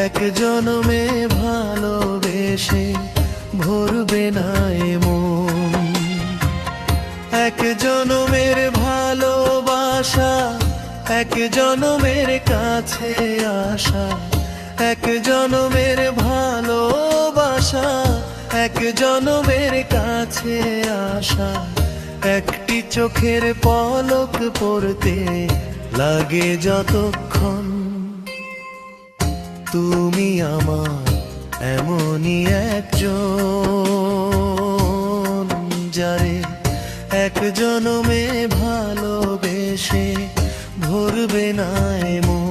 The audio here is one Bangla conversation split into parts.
এক জনমে ভালোবেসে ভরবে না এ মন। এক জনমের ভালোবাসা, এক জনমের কাছে আসা, এক জনমের ভালোবাসা, এক জনমের কাছে আসা। একটি চোখের পলক পড়তে লাগে যতক্ষণ। তুমি আমার এমনই একজন, যারে এক জনমে ভালোবেসে ভরবে না এ মন।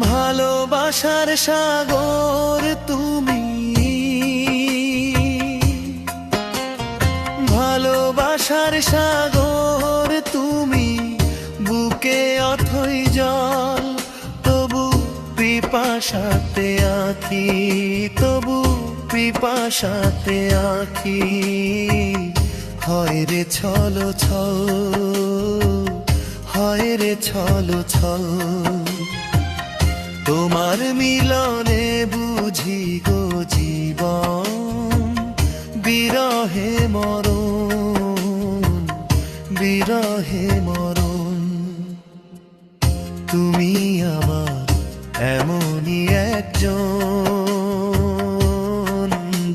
ভালোবাসার সাগর তুমি, ভালোবাসার সাগর তুমি, বুকে অথই জল তবু পিপাসাতে আঁখি, তবু পিপাসাতে আঁখি। হয় রে ছলো ছল, হয় রে ছলো ছল, তোমার মিলনে বুঝি গো জীবন, বিরহে মরণ, বিরহে মরণ। তুমি আমার এমনই একজন,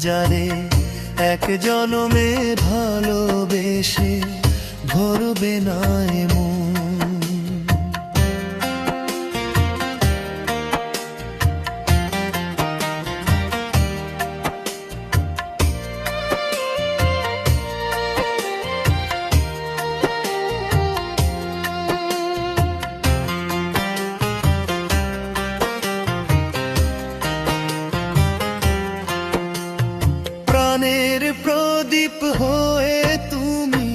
যারে এক জনমে ভালোবেসে ভরবে না এ মন। প্রাণের প্রদীপ হয়ে তুমি,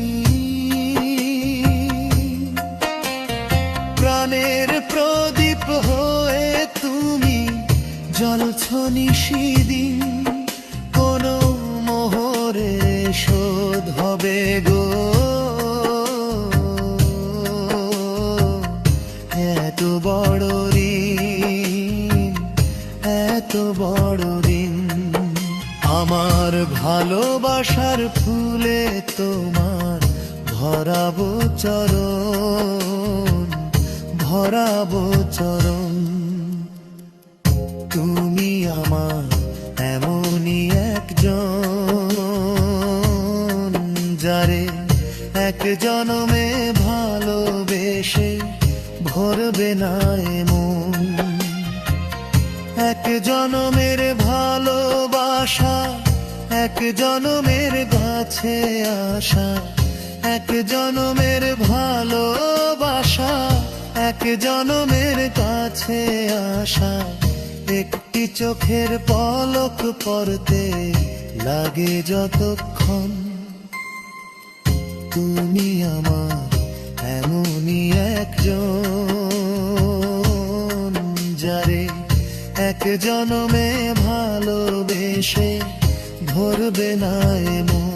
প্রাণের প্রদীপ হয়ে তুমি জ্বলছ নিশিদিন। কোন মোহরে শোধ হবে গো এত বড় ঋণ, এত বড় ঋণ। আমার ভালোবাসার ফুলে তোমার ভরাবো চরণ, ভরাবো চরণ। তুমি আমার এমনই একজন, যারে এক জনমে ভালোবেসে ভরবে না এ মন। এক জনমের ভালোবাসা, এক জনমের কাছে আসা, এক জনমের ভালোবাসা, এক জনমের কাছে আসা। একটি চোখের পলক পড়তে লাগে যতক্ষণ। তুমি আমার এমনই একজন, যারে এক জনমে ভালোবেসে ভরবে না এ মন।